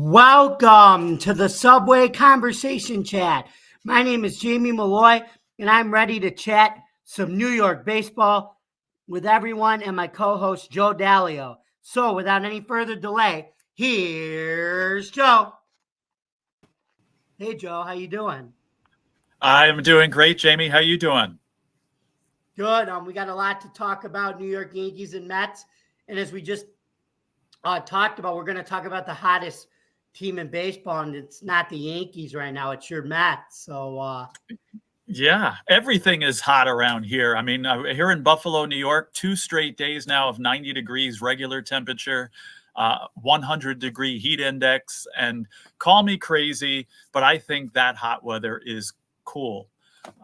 Welcome to the Subway Conversation Chat. My name is Jamie Malloy, and I'm ready to chat some New York baseball with everyone and my co-host Joe Dalio. So, without any further delay, here's Joe. Hey, Joe, how you doing? I'm doing great, Jamie. How you doing? Good. We got a lot to talk about, New York Yankees and Mets, and as we just talked about, we're going to talk about the hottest team in baseball, and it's not the Yankees right now; it's your Mets. So, Yeah, everything is hot around here. I mean, here in Buffalo, New York, 2 straight days now of 90 degrees regular temperature, 100-degree heat index, and call me crazy, but I think that hot weather is cool.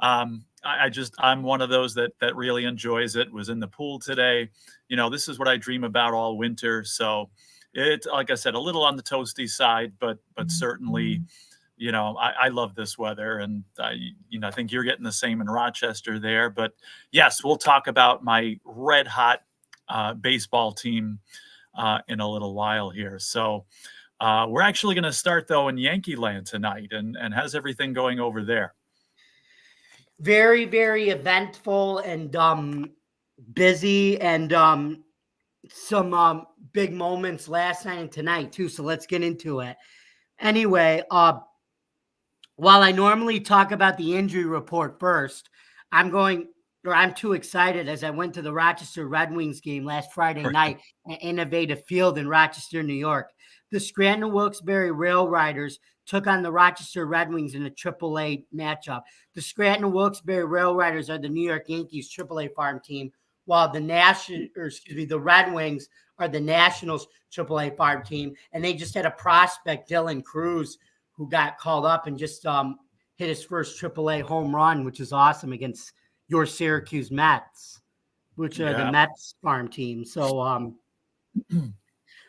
I'm one of those that really enjoys it. Was in the pool today. This is what I dream about all winter. So it's, like I said, a little on the toasty side, but certainly, I love this weather, and I think you're getting the same in Rochester there. But yes, we'll talk about my red hot baseball team in a little while here. So we're actually going to start though in Yankee land tonight, and how's everything going over there? very, very eventful and busy, and some big moments last night and tonight too. So let's get into it. Anyway, while I normally talk about the injury report first, I'm too excited as I went to the Rochester Red Wings game last Friday night at Innovative Field in Rochester, New York. The Scranton Wilkes-Barre Rail Riders took on the Rochester Red Wings in a AAA matchup. The Scranton Wilkes-Barre Rail Riders are the New York Yankees AAA farm team, while the Red Wings are the Nationals AAA farm team, and they just had a prospect, Dylan Cruz, who got called up and just hit his first AAA home run, which is awesome, against your Syracuse Mets, which are the Mets farm team. So,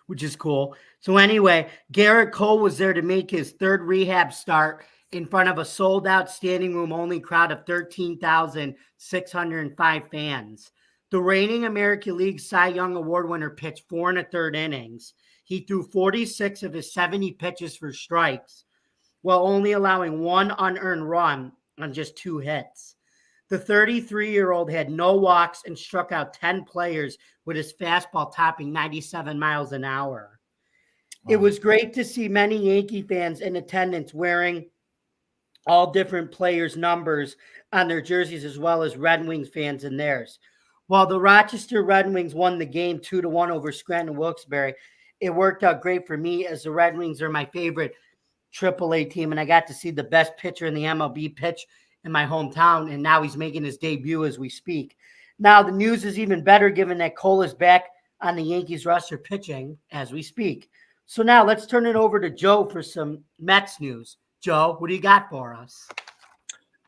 which is cool. So anyway, Gerrit Cole was there to make his third rehab start in front of a sold-out standing room only crowd of 13,605 fans. The reigning American League Cy Young Award winner pitched 4 1/3 innings. He threw 46 of his 70 pitches for strikes, while only allowing one unearned run on just 2 hits. The 33-year-old had no walks and struck out 10 players with his fastball topping 97 miles an hour. Wow. It was great to see many Yankee fans in attendance wearing all different players' numbers on their jerseys, as well as Red Wings fans in theirs. While the Rochester Red Wings won the game 2-1 over Scranton Wilkes-Barre, it worked out great for me, as the Red Wings are my favorite AAA team, and I got to see the best pitcher in the MLB pitch in my hometown, and now he's making his debut as we speak. Now, the news is even better given that Cole is back on the Yankees roster pitching as we speak. So now let's turn it over to Joe for some Mets news. Joe, what do you got for us?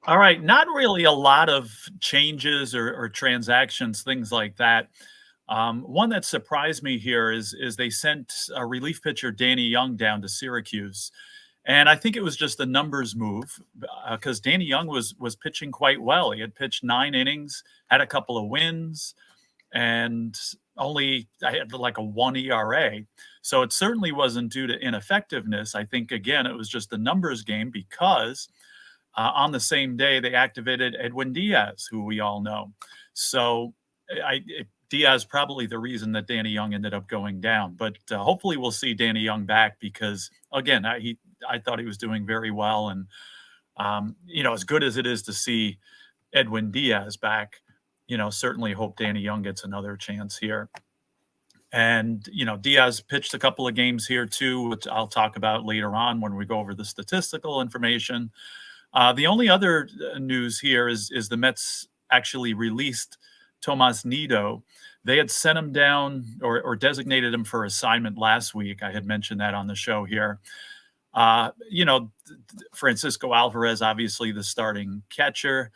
All right, not really a lot of changes or transactions, things like that. One that surprised me here is they sent a relief pitcher, Danny Young, down to Syracuse. And I think it was just a numbers move, because Danny Young was pitching quite well. He had pitched 9 innings, had a couple of wins, and I had like a 1 ERA. So it certainly wasn't due to ineffectiveness. I think, again, it was just a numbers game, because on the same day they activated Edwin Diaz, who we all know. So Diaz probably the reason that Danny Young ended up going down. But hopefully we'll see Danny Young back, because, again, I thought he was doing very well. And, as good as it is to see Edwin Diaz back, certainly hope Danny Young gets another chance here. And, Diaz pitched a couple of games here too, which I'll talk about later on when we go over the statistical information. The only other news here is the Mets actually released Tomas Nido. They had sent him down or designated him for assignment last week. I had mentioned that on the show here. Francisco Alvarez, obviously the starting catcher,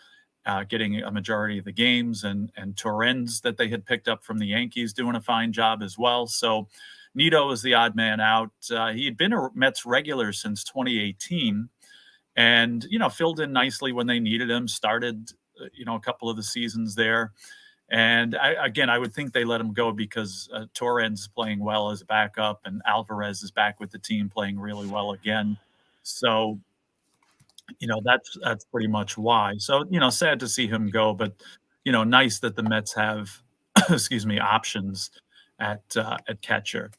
getting a majority of the games, and Torrens that they had picked up from the Yankees doing a fine job as well. So Nido is the odd man out. He had been a Mets regular since 2018 and, filled in nicely when they needed him, started, a couple of the seasons there. And I would think they let him go because Torrens playing well as a backup, and Alvarez is back with the team playing really well again. So, that's pretty much why. So, sad to see him go, but nice that the Mets have, excuse me, options at catcher.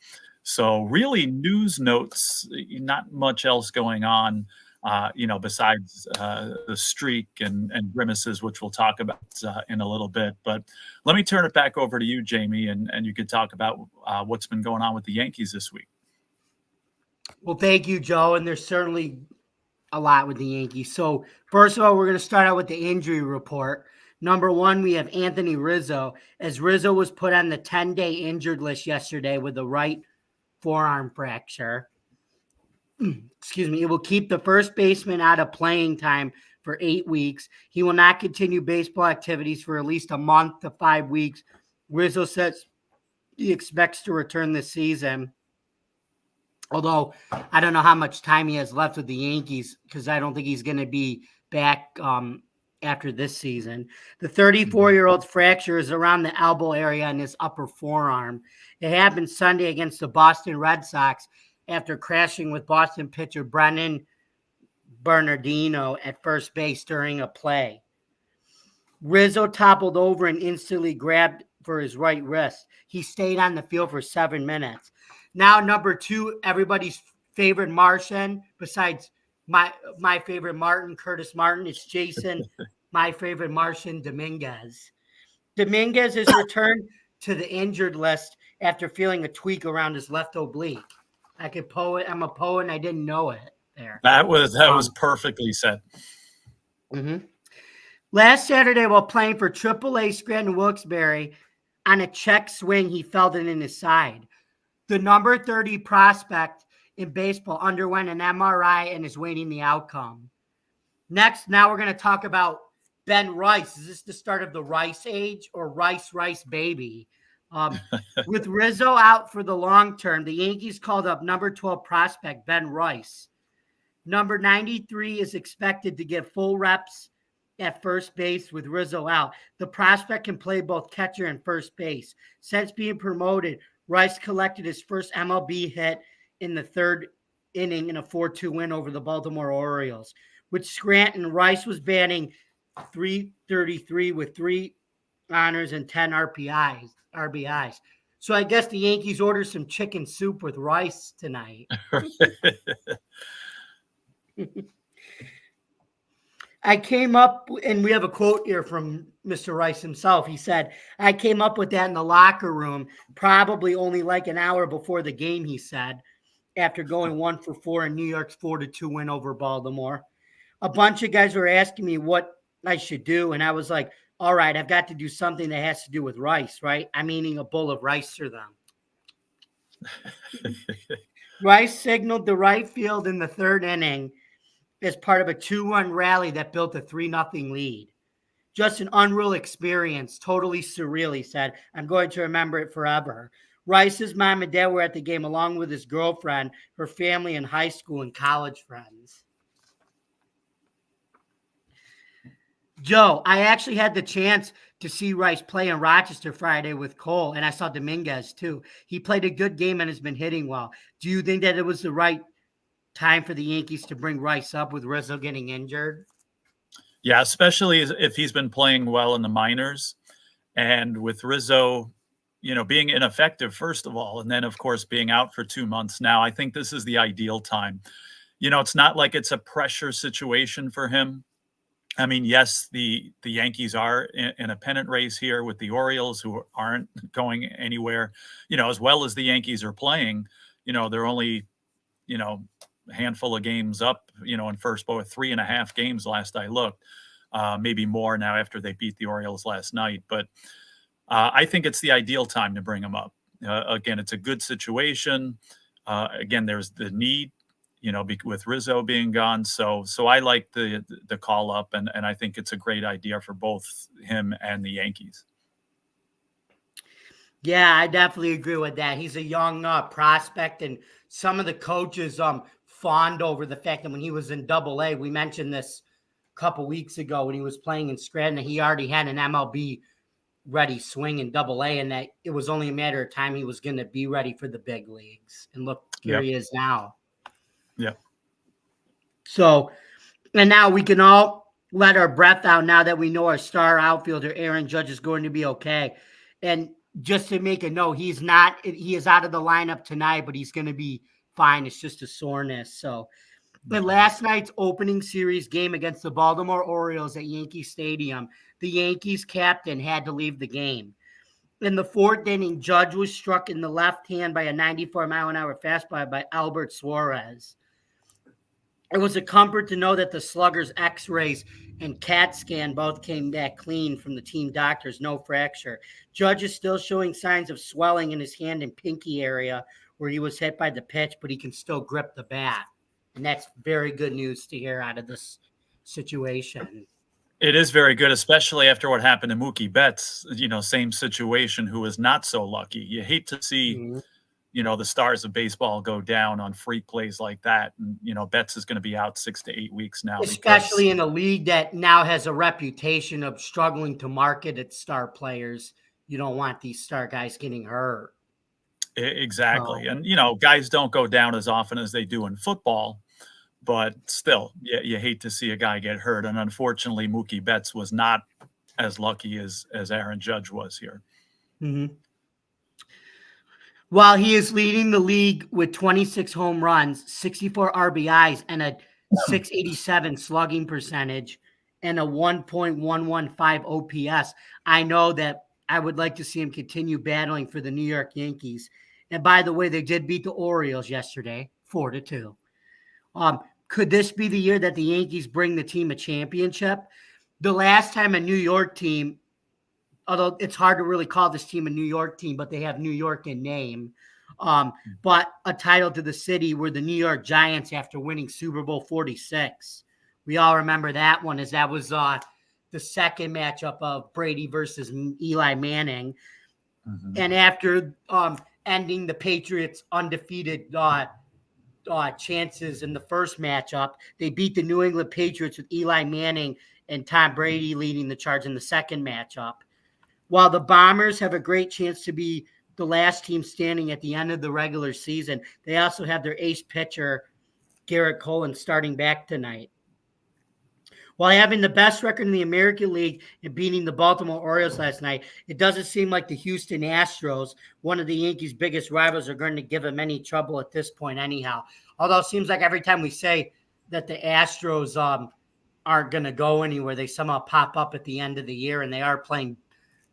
So, really, news notes, not much else going on. Besides the streak and grimaces, which we'll talk about in a little bit. But let me turn it back over to you, Jamie, and you could talk about what's been going on with the Yankees this week. Well, thank you, Joe. And there's certainly a lot with the Yankees. So, first of all, we're going to start out with the injury report. Number one, we have Anthony Rizzo, as Rizzo was put on the 10-day injured list yesterday with a right forearm fracture. Excuse me. It will keep the first baseman out of playing time for 8 weeks. He will not continue baseball activities for at least a month to 5 weeks. Rizzo says he expects to return this season. Although I don't know how much time he has left with the Yankees, because I don't think he's going to be back after this season. The 34-year-old's fracture is around the elbow area in his upper forearm. It happened Sunday against the Boston Red Sox after crashing with Boston pitcher Brennan Bernardino at first base during a play. Rizzo toppled over and instantly grabbed for his right wrist. He stayed on the field for 7 minutes. Now, number two, everybody's favorite Martian, besides my favorite Martin, Curtis Martin, it's Jason, my favorite Martian, Dominguez. Dominguez has returned to the injured list after feeling a tweak around his left oblique. I'm a poet, and I didn't know it there. That was perfectly said. Mm-hmm. Last Saturday, while playing for AAA Scranton Wilkes-Barre, on a check swing, he felt it in his side. The number 30 prospect in baseball underwent an MRI and is waiting the outcome. Next, now we're going to talk about Ben Rice. Is this the start of the Rice age, or Rice baby? With Rizzo out for the long term, the Yankees called up number 12 prospect Ben Rice. Number 93 is expected to get full reps at first base with Rizzo out. The prospect can play both catcher and first base. Since being promoted, Rice collected his first MLB hit in the third inning in a 4-2 win over the Baltimore Orioles. With Scranton, Rice was batting .333 with 3 honors and 10 RBIs. So I guess the Yankees ordered some chicken soup with rice tonight. I came up, and we have a quote here from Mr. Rice himself. He said, "I came up with that in the locker room, probably only like an hour before the game," he said, after going 1-for-4 in New York's 4-2 win over Baltimore. A bunch of guys were asking me what I should do, and I was like, all right, I've got to do something that has to do with rice, right? I'm eating a bowl of rice for them. Rice signaled the right field in the third inning as part of a 2-run rally that built a 3-0 lead. Just an unreal experience, totally surreal, he said. I'm going to remember it forever. Rice's mom and dad were at the game along with his girlfriend, her family, and high school and college friends. Joe, I actually had the chance to see Rice play in Rochester Friday with Cole, and I saw Dominguez too. He played a good game and has been hitting well. Do you think that it was the right time for the Yankees to bring Rice up with Rizzo getting injured? Yeah, especially if he's been playing well in the minors, and with Rizzo, being ineffective, first of all, and then, of course, being out for 2 months now. I think this is the ideal time. It's not like it's a pressure situation for him. I mean, yes, the Yankees are in a pennant race here with the Orioles, who aren't going anywhere, as well as the Yankees are playing. They're only, a handful of games up, in first, but 3.5 games last I looked, maybe more now after they beat the Orioles last night. But I think it's the ideal time to bring him up. Again, it's a good situation. Again, there's the need, with Rizzo being gone. So I like the call up, and I think it's a great idea for both him and the Yankees. Yeah, I definitely agree with that. He's a young prospect, and some of the coaches fawned over the fact that when he was in Double-A, we mentioned this a couple weeks ago when he was playing in Scranton, he already had an MLB ready swing in Double-A, and that it was only a matter of time he was going to be ready for the big leagues. And look, here Yep. he is now. Yep. So, and now we can all let our breath out now that we know our star outfielder, Aaron Judge, is going to be okay. And just to make a note, he is out of the lineup tonight, but he's going to be fine. It's just a soreness. So, in last night's opening series game against the Baltimore Orioles at Yankee Stadium, the Yankees captain had to leave the game. In the fourth inning, Judge was struck in the left hand by a 94-mile-an-hour fastball by Albert Suarez. It was a comfort to know that the slugger's x-rays and CAT scan both came back clean from the team doctors, no fracture. Judge is still showing signs of swelling in his hand and pinky area where he was hit by the pitch, but he can still grip the bat. And that's very good news to hear out of this situation. It is very good, especially after what happened to Mookie Betts, same situation, who was not so lucky. You hate to see, the stars of baseball go down on freak plays like that. And, Betts is going to be out 6 to 8 weeks now. Especially in a league that now has a reputation of struggling to market its star players. You don't want these star guys getting hurt. Exactly. And, guys don't go down as often as they do in football. But still, you hate to see a guy get hurt. And unfortunately, Mookie Betts was not as lucky as Aaron Judge was here. Mm-hmm. While he is leading the league with 26 home runs, 64 RBIs, and a 687 slugging percentage, and a 1.115 OPS, I know that I would like to see him continue battling for the New York Yankees. And by the way, they did beat the Orioles yesterday, 4-2. Could this be the year that the Yankees bring the team a championship? The last time a New York team, although it's hard to really call this team a New York team, but they have New York in name, but a title to the city were the New York Giants after winning Super Bowl 46. We all remember that one, as that was the second matchup of Brady versus Eli Manning. Mm-hmm. And after ending the Patriots' undefeated chances in the first matchup, they beat the New England Patriots with Eli Manning and Tom Brady leading the charge in the second matchup. While the Bombers have a great chance to be the last team standing at the end of the regular season, they also have their ace pitcher, Gerrit Cole, starting back tonight. While having the best record in the American League and beating the Baltimore Orioles last night, it doesn't seem like the Houston Astros, one of the Yankees' biggest rivals, are going to give them any trouble at this point anyhow. Although it seems like every time we say that the Astros aren't going to go anywhere, they somehow pop up at the end of the year, and they are playing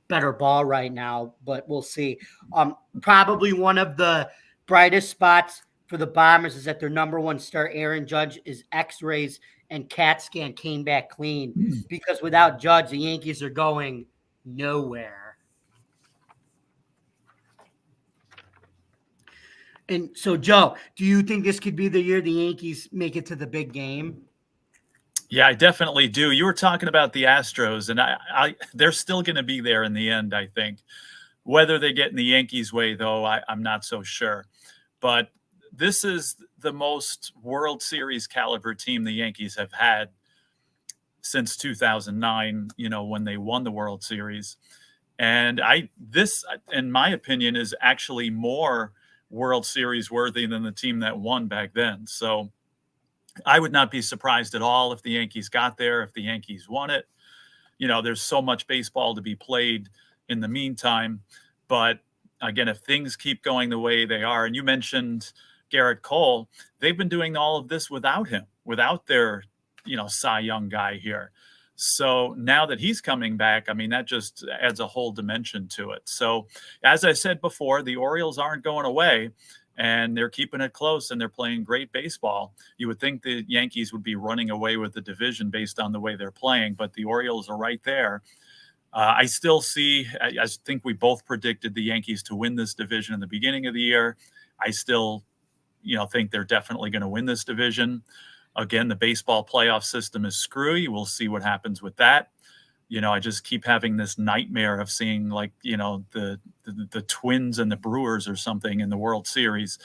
better ball right now, but we'll see. Probably one of the brightest spots for the Bombers is that their number one star, Aaron Judge, is x-rays and CAT scan came back clean, because without Judge, the Yankees are going nowhere. And so, Joe, do you think this could be the year the Yankees make it to the big game? Yeah, I definitely do. You were talking about the Astros, and I they're still going to be there in the end, I think. Whether they get in the Yankees' way, though, I'm not so sure. But this is the most World Series caliber team the Yankees have had since 2009, when they won the World Series. And this, in my opinion, is actually more World Series worthy than the team that won back then. So I would not be surprised at all if the Yankees got there, if the Yankees won it. There's so much baseball to be played in the meantime. But again, if things keep going the way they are, and you mentioned Gerrit Cole, they've been doing all of this without him, without their, Cy Young guy here. So now that he's coming back, that just adds a whole dimension to it. So as I said before, the Orioles aren't going away, and they're keeping it close, and they're playing great baseball. You would think the Yankees would be running away with the division based on the way they're playing, but the Orioles are right there. I still see, I think we both predicted the Yankees to win this division in the beginning of the year. I still, think they're definitely going to win this division. Again, the baseball playoff system is screwy. We'll see what happens with that. I just keep having this nightmare of seeing, like, the Twins and the Brewers or something in the World Series,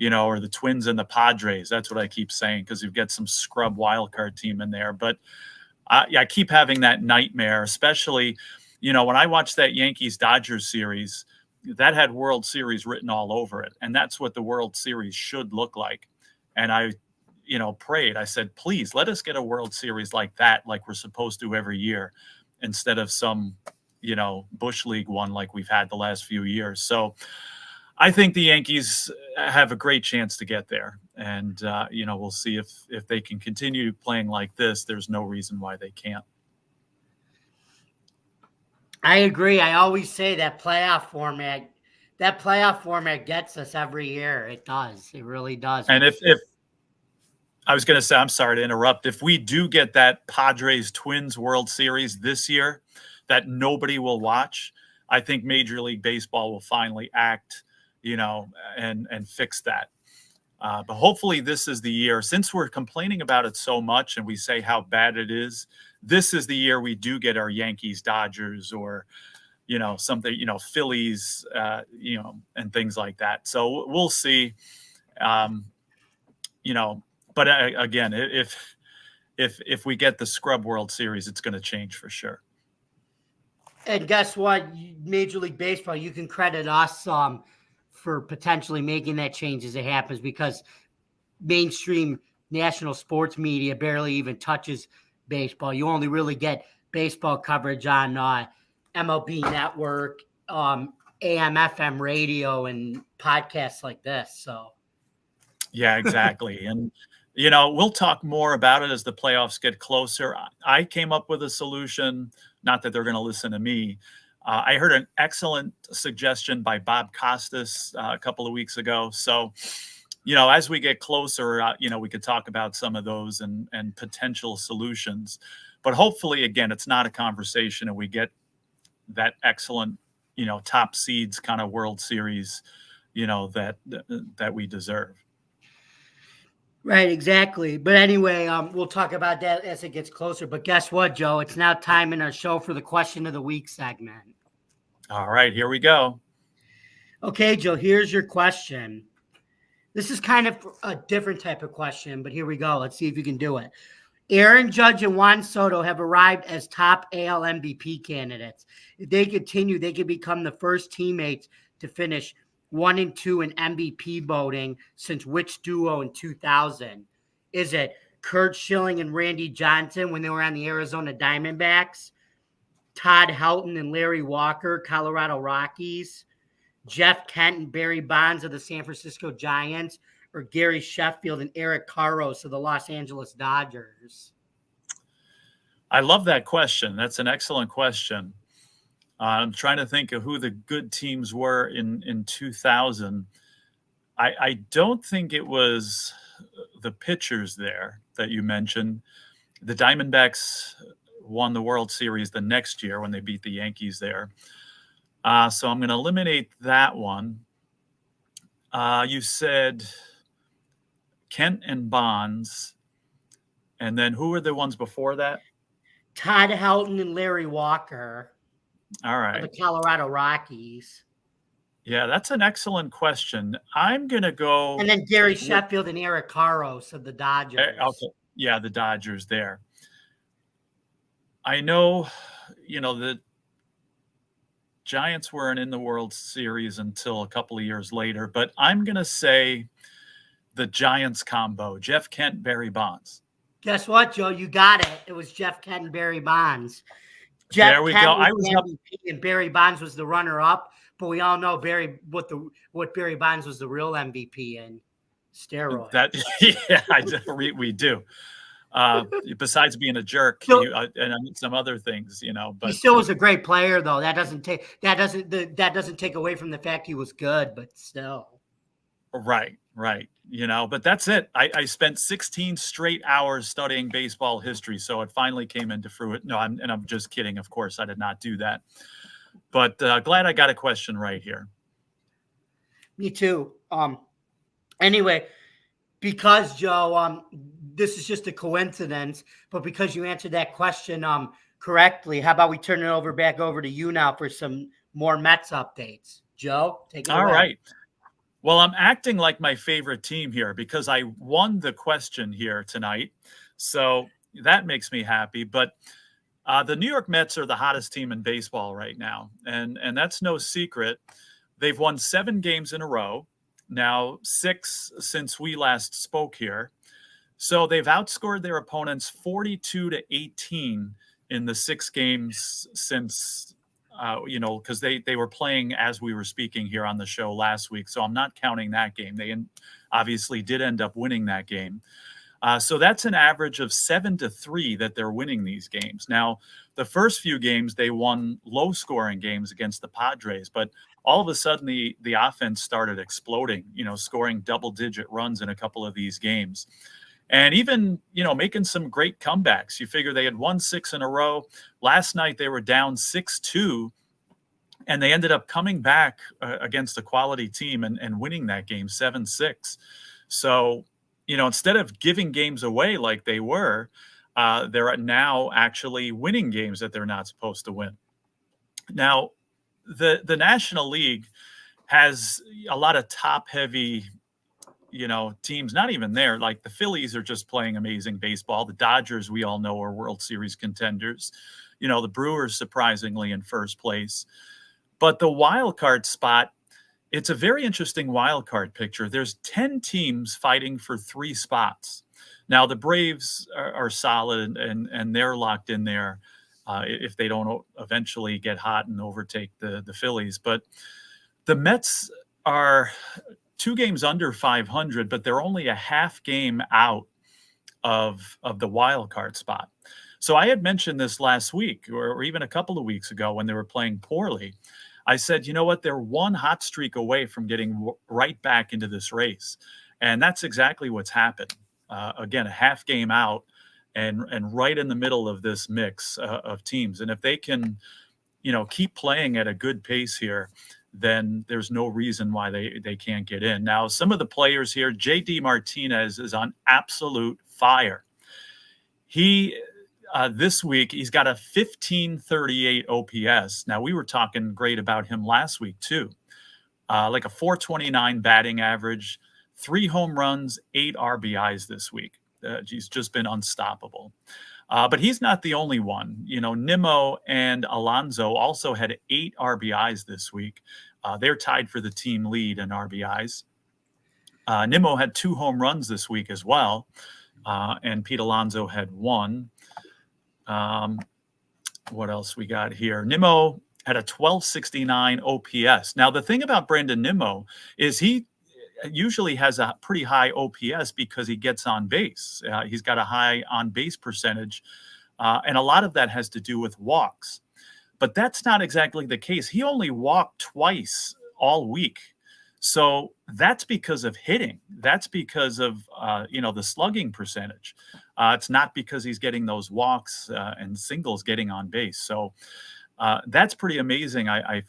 or the Twins and the Padres. That's what I keep saying, because you've got some scrub wildcard team in there. But I keep having that nightmare, especially, when I watched that Yankees Dodgers series, that had World Series written all over it. And that's what the World Series should look like. And I, prayed. I said, please let us get a World Series like that, like we're supposed to every year, instead of some, Bush League one like we've had the last few years. So I think the Yankees have a great chance to get there. And, we'll see if they can continue playing like this. There's no reason why they can't. I agree. I always say that playoff format gets us every year. It does. It really does. And if I was going to say, I'm sorry to interrupt, if we do get that Padres Twins World Series this year that nobody will watch, I think Major League Baseball will finally act, and fix that. But hopefully this is the year, since we're complaining about it so much and we say how bad it is, this is the year we do get our Yankees, Dodgers, or, something, Phillies, and things like that. So we'll see, but again, if we get the scrub World Series, it's going to change for sure. And guess what? Major League Baseball, you can credit us for potentially making that change as it happens, because mainstream national sports media barely even touches baseball. You only really get baseball coverage on MLB Network, AM/FM radio, and podcasts like this. So, yeah, exactly. And we'll talk more about it as the playoffs get closer. I came up with a solution. Not that they're going to listen to me. I heard an excellent suggestion by Bob Costas a couple of weeks ago. So, as we get closer, we could talk about some of those and potential solutions. But hopefully, again, it's not a conversation and we get that excellent, top seeds kind of World Series, that we deserve. Right, exactly. But anyway, we'll talk about that as it gets closer. But guess what, Joe? It's now time in our show for the question of the week segment. All right, here we go. Okay, Joe, here's your question. This is kind of a different type of question, but here we go. Let's see if you can do it. Aaron Judge and Juan Soto have arrived as top AL MVP candidates. If they continue, they could become the first teammates to finish 1 and 2 in MVP voting since which duo in 2000? Is it Kurt Schilling and Randy Johnson when they were on the Arizona Diamondbacks? Todd Helton and Larry Walker, Colorado Rockies? Jeff Kent and Barry Bonds of the San Francisco Giants? Or Gary Sheffield and Eric Karros of the Los Angeles Dodgers? I love that question. That's an excellent question. I'm trying to think of who the good teams were in 2000. I don't think it was the pitchers there that you mentioned. The Diamondbacks won the World Series the next year when they beat the Yankees there. So I'm going to eliminate that one. You said Kent and Bonds. And then who were the ones before that? Todd Helton and Larry Walker. All right. The Colorado Rockies. Yeah, that's an excellent question. I'm going to go. And then Gary Sheffield and Eric Karros of the Dodgers. Okay. Yeah, the Dodgers there. I know, the Giants weren't in the World Series until a couple of years later, but I'm going to say the Giants combo, Jeff Kent, Barry Bonds. Guess what, Joe? You got it. It was Jeff Kent and Barry Bonds. There we go. I was MVP and Barry Bonds was the runner-up, but we all know what Barry Bonds was the real MVP in steroids. We do. Besides being a jerk, and some other things, but he still was a great player, though. That doesn't take away from the fact he was good, but still. Right. But that's it. I spent 16 straight hours studying baseball history, so it finally came into fruition. No, I'm just kidding. Of course, I did not do that. But glad I got a question right here. Me too. Anyway, because Joe, this is just a coincidence, but because you answered that question correctly, how about we turn it back over to you now for some more Mets updates? Joe, take it away. All right. Well, I'm acting like my favorite team here because I won the question here tonight. So that makes me happy. But The New York Mets are the hottest team in baseball right now, and that's no secret. They've won 7 games in a row, now 6 since we last spoke here. So they've outscored their opponents 42-18 in the 6 games since, because they were playing as we were speaking here on the show last week. So I'm not counting that game. They obviously did end up winning that game. So that's an average of 7-3 that they're winning these games. Now, the first few games, they won low-scoring games against the Padres, but all of a sudden the offense started exploding, scoring double-digit runs in a couple of these games. And even, making some great comebacks. You figure they had won 6 in a row. Last night they were down 6-2, and they ended up coming back against a quality team and winning that game 7-6. So, instead of giving games away like they were, they're now actually winning games that they're not supposed to win. Now, the National League has a lot of top-heavy, teams, not even there. Like the Phillies are just playing amazing baseball. The Dodgers, we all know, are World Series contenders. The Brewers surprisingly in first place. But the wild card spot, it's a very interesting wild card picture. There's 10 teams fighting for 3 spots. Now, the Braves are solid and they're locked in there if they don't eventually get hot and overtake the Phillies. But the Mets are 2 games under 500, but they're only a half game out of the wild card spot. So I had mentioned this last week or even a couple of weeks ago when they were playing poorly. I said, you know what? They're one hot streak away from getting right back into this race. And that's exactly what's happened. Again, a half game out and right in the middle of this mix of teams. And if they can, keep playing at a good pace here, then there's no reason why they can't get in. Now, some of the players here, J.D. Martinez is on absolute fire. He this week, he's got a 1538 OPS. Now, we were talking great about him last week, too. Like a 429 batting average, 3 home runs, 8 RBIs this week. He's just been unstoppable. But he's not the only one. Nimmo and Alonso also had 8 RBIs this week. They're tied for the team lead in RBIs. Nimmo had 2 home runs this week as well. And Pete Alonso had 1. What else we got here? Nimmo had a 1269 OPS. Now, the thing about Brandon Nimmo is he usually has a pretty high OPS because he gets on base. He's got a high on base percentage. And a lot of that has to do with walks. But that's not exactly the case. He only walked twice all week. So that's because of hitting. That's because of, the slugging percentage. It's not because he's getting those walks and singles getting on base. So that's pretty amazing, I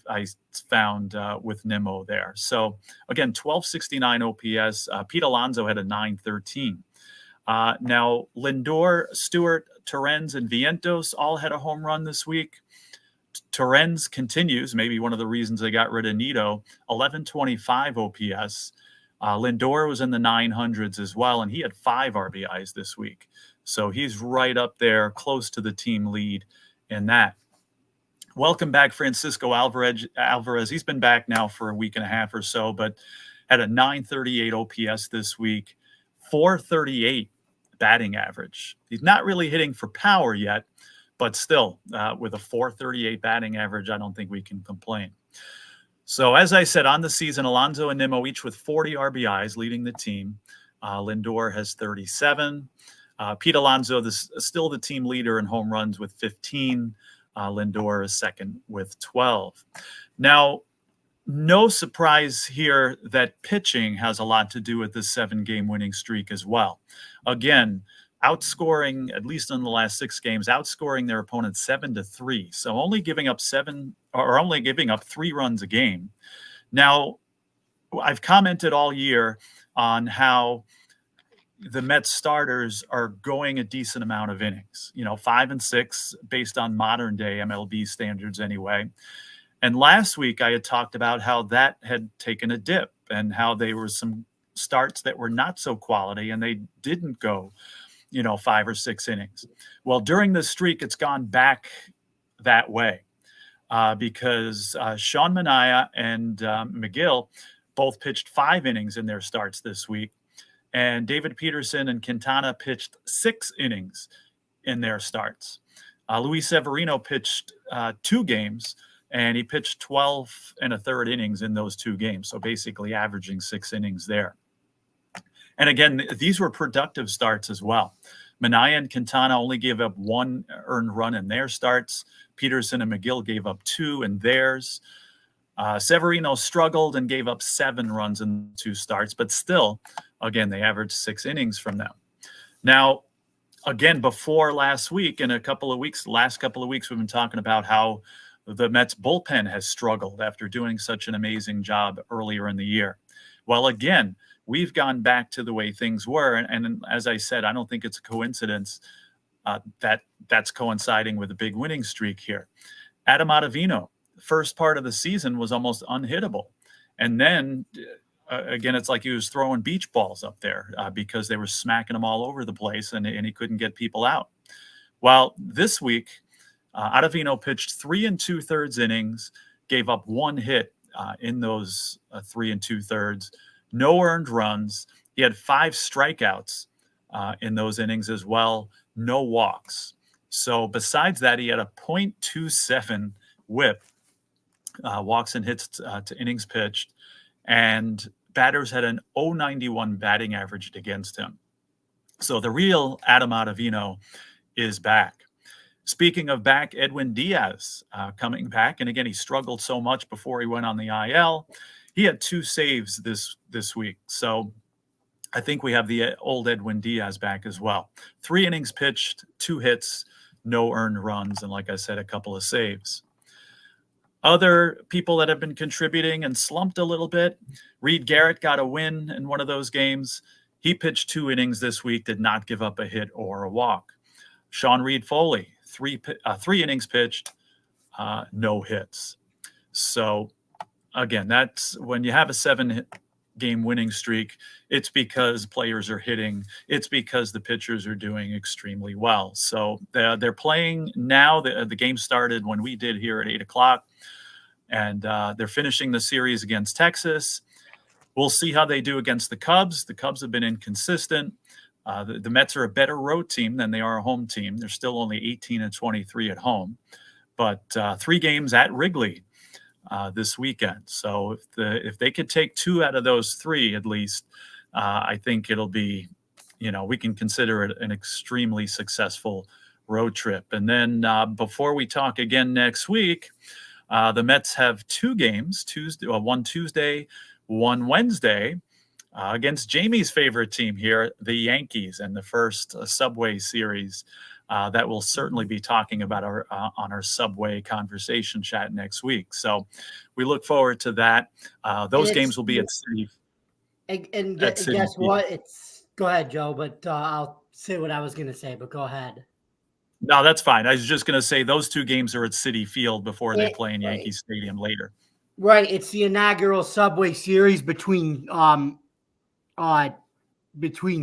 found with Nimmo there. So, again, 1269 OPS. Pete Alonso had a 913. Now, Lindor, Stewart, Torrens, and Vientos all had a home run this week. Torrens continues, maybe one of the reasons they got rid of Nito, 1125 OPS. Lindor was in the 900s as well, and he had 5 RBIs this week. So he's right up there, close to the team lead in that. Welcome back, Francisco Alvarez. He's been back now for a week and a half or so, but had a 938 OPS this week, 438 batting average. He's not really hitting for power yet, but still, with a 438 batting average, I don't think we can complain. So, as I said, on the season, Alonso and Nimmo each with 40 RBIs leading the team. Lindor has 37. Pete Alonso is still the team leader in home runs with 15. Lindor is second with 12. Now, no surprise here that pitching has a lot to do with this 7-game winning streak as well. Again, outscoring, at least in the last 6 games, outscoring their opponents 7-3. So only giving up 3 runs a game. Now, I've commented all year on how the Mets starters are going a decent amount of innings, 5 and 6 based on modern day MLB standards anyway. And last week I had talked about how that had taken a dip and how there were some starts that were not so quality and they didn't go, 5 or 6 innings. Well, during this streak, it's gone back that way because Sean Manaea and McGill both pitched 5 innings in their starts this week. And David Peterson and Quintana pitched 6 innings in their starts. Luis Severino pitched 2 games, and he pitched 12 1/3 innings in those 2 games. So basically averaging 6 innings there. And again, these were productive starts as well. Manaea and Quintana only gave up 1 earned run in their starts. Peterson and McGill gave up 2 in theirs. Severino struggled and gave up 7 runs in 2 starts, but still, again, they averaged 6 innings from them. Now, again, before last week, in last couple of weeks, we've been talking about how the Mets bullpen has struggled after doing such an amazing job earlier in the year. Well, again, we've gone back to the way things were. And as I said, I don't think it's a coincidence that that's coinciding with a big winning streak here. Adam Ottavino, first part of the season was almost unhittable. And then, again, it's like he was throwing beach balls up there because they were smacking him all over the place and he couldn't get people out. Well, this week, Ottavino pitched 3 2/3 innings, gave up 1 hit in those 3 2/3, no earned runs. He had 5 strikeouts in those innings as well, no walks. So besides that, he had a .27 whip, walks and hits to innings pitched, and batters had an .091 batting average against him. So the real Adam Ottavino is back. Speaking of back, Edwin Diaz coming back. And again, he struggled so much before he went on the IL. He had 2 saves this week. So I think we have the old Edwin Diaz back as well. 3 innings pitched, 2 hits, no earned runs, and like I said, a couple of saves. Other people that have been contributing and slumped a little bit, Reed Garrett got a win in one of those games. He pitched 2 innings this week, did not give up a hit or a walk. Sean Reed Foley, 3 innings pitched, no hits. So again, that's when you have a 7-game winning streak, it's because players are hitting. It's because the pitchers are doing extremely well. So they're playing now. The game started when we did here at 8 o'clock, and they're finishing the series against Texas. We'll see how they do against the Cubs. The Cubs have been inconsistent. The Mets are a better road team than they are a home team. They're still only 18-23 at home, but 3 games at Wrigley this weekend. So if they could take 2 out of those 3 at least, I think it'll be, we can consider it an extremely successful road trip. And then before we talk again next week, the Mets have 2 games, one Tuesday, one Wednesday, against Jamie's favorite team here, the Yankees, and the first Subway series that we'll certainly be talking about on our Subway conversation chat next week. So we look forward to that. Those games will be at City. And guess what? Go ahead, Joe, but I'll say what I was going to say, but go ahead. No, that's fine. I was just going to say those 2 games are at City Field before they play in Yankee Stadium later. Right. It's the inaugural Subway series between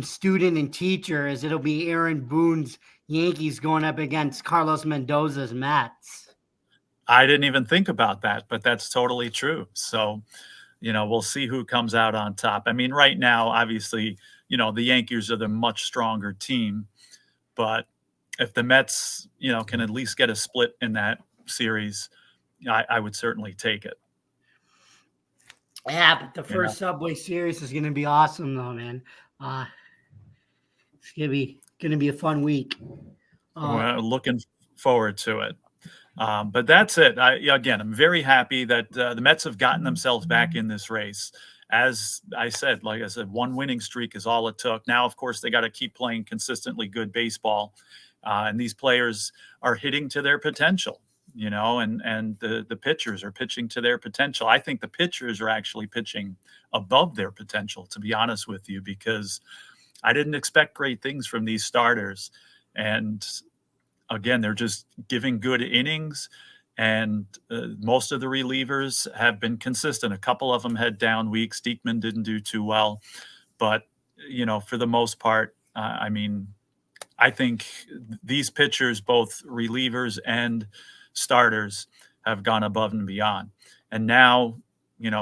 student and teacher, as it'll be Aaron Boone's Yankees going up against Carlos Mendoza's Mets. I didn't even think about that, but that's totally true. So, we'll see who comes out on top. I mean, right now, obviously, the Yankees are the much stronger team, but if the Mets, can at least get a split in that series, I would certainly take it. Yeah, but the first Subway series is going to be awesome, though, man. It's going to be a fun week. We're looking forward to it. But that's it. I'm very happy that the Mets have gotten themselves back in this race. As I said, 1 winning streak is all it took. Now, of course, they got to keep playing consistently good baseball. And these players are hitting to their potential, and the pitchers are pitching to their potential. I think the pitchers are actually pitching above their potential, to be honest with you, because I didn't expect great things from these starters. And again, they're just giving good innings, and most of the relievers have been consistent. A couple of them had down weeks. Diekman didn't do too well, but for the most part, I think these pitchers, both relievers and starters, have gone above and beyond. And now,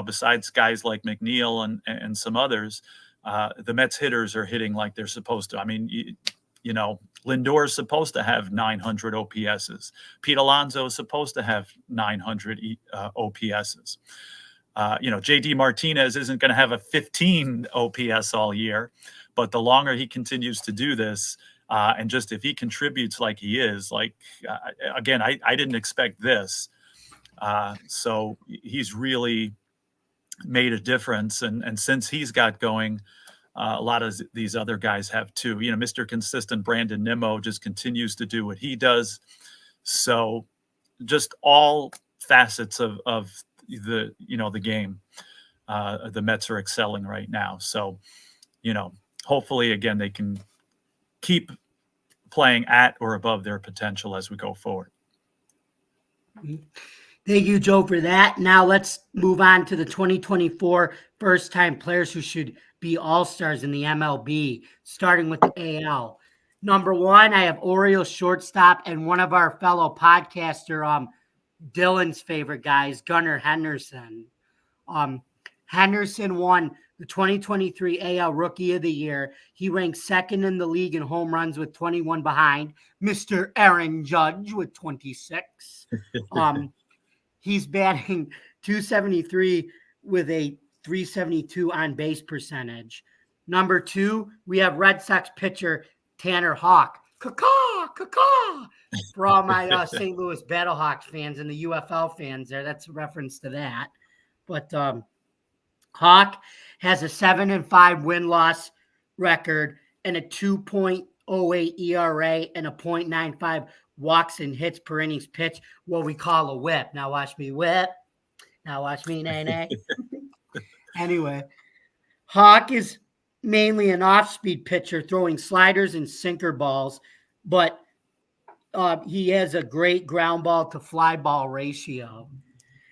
besides guys like McNeil and some others, the Mets hitters are hitting like they're supposed to. I mean, Lindor is supposed to have 900 OPSs. Pete Alonso is supposed to have 900 OPSs. JD Martinez isn't going to have a 15 OPS all year, but the longer he continues to do this, and just if he contributes like he is, again, I didn't expect this. So he's really made a difference. And since he's got going, a lot of these other guys have too. Mr. Consistent Brandon Nimmo just continues to do what he does. So just all facets of the game, the Mets are excelling right now. So, hopefully again, they can keep playing at or above their potential as we go forward. Thank you, Joe, for that. Now let's move on to the 2024 first-time players who should be all-stars in the MLB, starting with the AL. Number one, I have Orioles shortstop and one of our fellow podcaster, Dylan's favorite guys, Gunnar Henderson. Henderson won the 2023 AL Rookie of the Year. He ranked second in the league in home runs with 21 behind Mr. Aaron Judge with 26. He's batting .273 with a .372 on base percentage. Number two, we have Red Sox pitcher Tanner Houck. Caw-caw, caw-caw. For all my St. Louis Battlehawks fans and the UFL fans there, that's a reference to that. But Houck has a 7-5 win-loss record and a 2.08 ERA and a .95 walks and hits per innings pitch, what we call a whip. Now watch me whip. Now watch me nay-nay. Anyway, Houck is mainly an off-speed pitcher throwing sliders and sinker balls, but he has a great ground ball to fly ball ratio.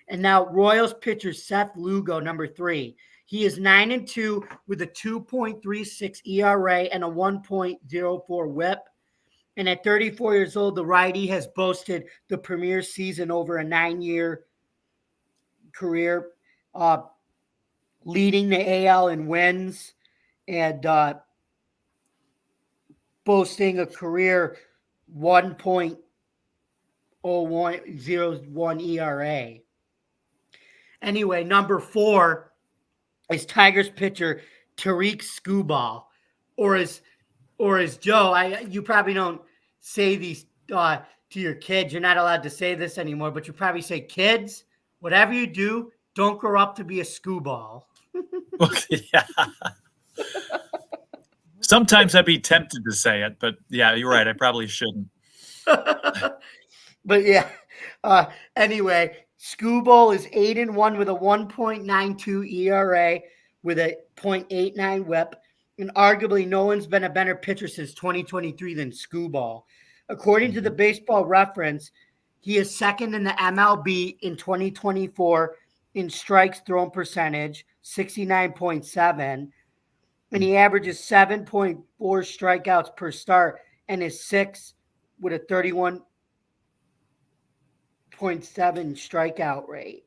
And now Royals pitcher Seth Lugo, number 3. He is 9-2 with a 2.36 ERA and a 1.04 whip. And at 34 years old, the righty has boasted the premier season over a 9-year career, leading the AL in wins and boasting a career 1.0101 ERA. Anyway, number 4 is Tigers pitcher Tariq Skubal, or as Joe, you probably don't say these to your kids. You're not allowed to say this anymore, but you probably say, kids, whatever you do, don't grow up to be a Skubal. Yeah. Sometimes I'd be tempted to say it, but yeah, you're right. I probably shouldn't. But yeah. Anyway, Skubal is 8-1 with a 1.92 ERA with a .89 whip. And arguably no one's been a better pitcher since 2023 than Skubal. According to the Baseball Reference, he is second in the MLB in 2024 in strikes thrown percentage, 69.7. And he averages 7.4 strikeouts per start and is 6th with a 31.7 strikeout rate.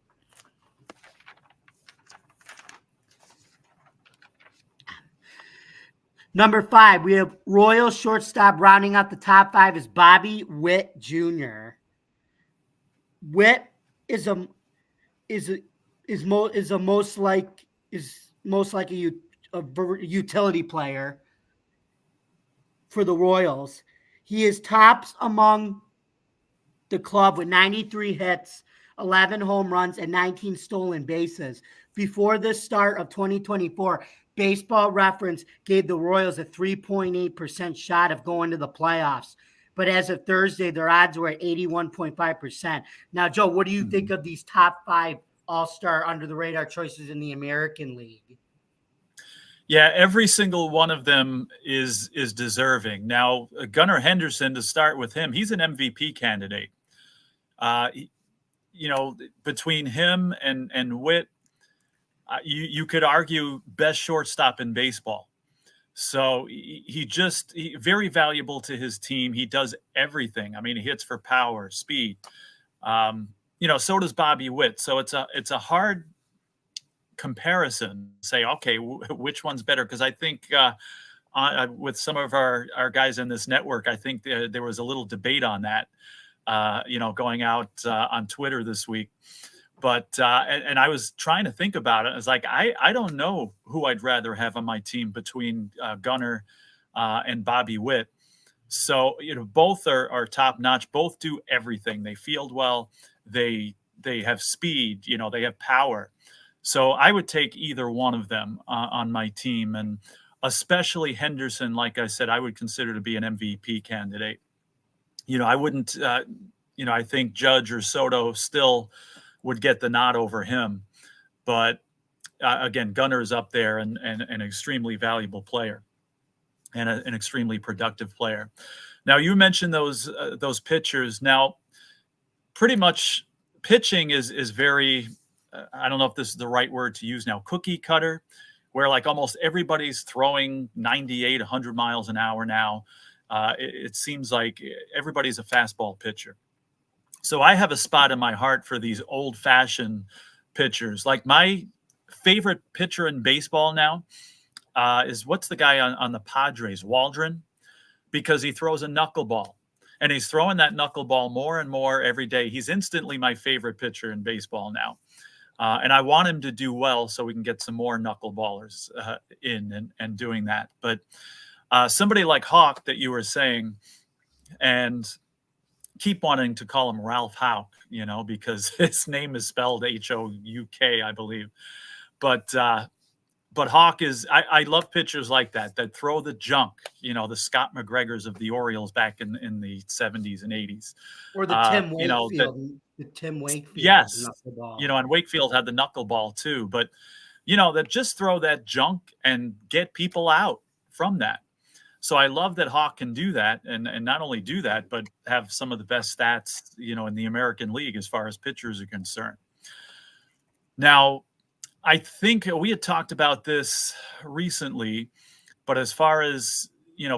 Number 5, we have Royals shortstop rounding out the top 5 is Bobby Witt Jr. Witt is most like a utility player for the Royals. He is tops among the club with 93 hits, 11 home runs, and 19 stolen bases. Before the start of 2024, Baseball Reference gave the Royals a 3.8% shot of going to the playoffs. But as of Thursday, their odds were at 81.5%. Now, Joe, what do you think of these top 5 all-star under-the-radar choices in the American League? Yeah, every single one of them is deserving. Now, Gunnar Henderson, to start with him, he's an MVP candidate. Between him and Witt, you could argue best shortstop in baseball. So very valuable to his team. He does everything. I mean, he hits for power, speed. So does Bobby Witt. So it's a hard comparison. Say, okay, which one's better? Because I think with some of our guys in this network, I think there was a little debate on that. Going out on Twitter this week. But and I was trying to think about it. It's like I don't know who I'd rather have on my team between Gunnar and Bobby Witt. So both are top notch. Both do everything. They field well. They have speed. They have power. So I would take either one of them on my team, and especially Henderson. Like I said, I would consider to be an MVP candidate. I wouldn't. I think Judge or Soto still would get the nod over him. But again, Gunnar is up there and an extremely valuable player and an extremely productive player. Now, you mentioned those pitchers. Now, pretty much pitching is very, I don't know if this is the right word to use now, cookie cutter, where like almost everybody's throwing 98, 100 miles an hour now. It seems like everybody's a fastball pitcher. So I have a spot in my heart for these old-fashioned pitchers. Like my favorite pitcher in baseball now is what's the guy on the Padres, Waldron, because he throws a knuckleball. And he's throwing that knuckleball more and more every day. He's instantly my favorite pitcher in baseball now. And I want him to do well so we can get some more knuckleballers in and doing that. But somebody like Hawk that you were saying, and keep wanting to call him Ralph Houck, because his name is spelled Houk, I believe. But Hawk is, I love pitchers like that throw the junk, the Scott McGregors of the Orioles back in the 70s and 80s. Or the Tim Wakefield. The Tim Wakefield. Yes. And Wakefield had the knuckleball too. But, that just throw that junk and get people out from that. So I love that Hawk can do that, and not only do that, but have some of the best stats, in the American League as far as pitchers are concerned. Now, I think we had talked about this recently, but as far as,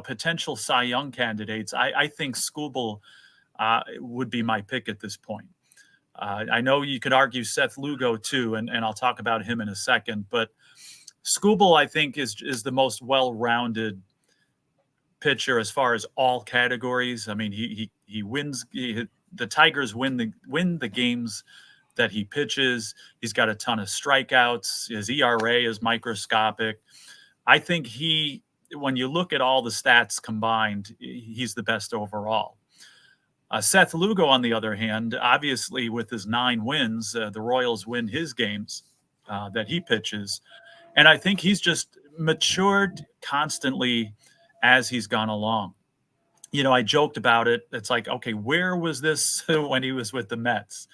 potential Cy Young candidates, I think Skubal would be my pick at this point. I know you could argue Seth Lugo too, and I'll talk about him in a second, but Skubal, I think, is the most well-rounded pitcher as far as all categories. I mean, he wins. The Tigers win the games that he pitches. He's got a ton of strikeouts. His ERA is microscopic. I think when you look at all the stats combined, he's the best overall. Seth Lugo, on the other hand, obviously with his 9 wins, the Royals win his games that he pitches. And I think he's just matured constantly as he's gone along. I joked about it. It's like, okay, where was this when he was with the Mets?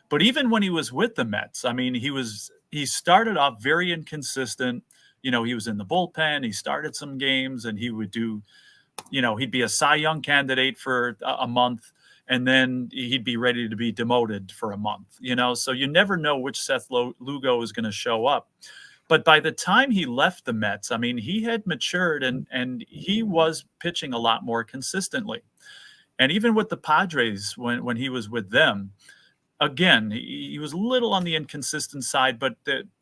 But even when he was with the Mets, I mean, he started off very inconsistent. He was in the bullpen. He started some games and he would do, he'd be a Cy Young candidate for a month, and then he'd be ready to be demoted for a month, so you never know which Seth Lugo is going to show up. But by the time he left the Mets, I mean, he had matured and he was pitching a lot more consistently. And even with the Padres, when he was with them, again, he was a little on the inconsistent side, but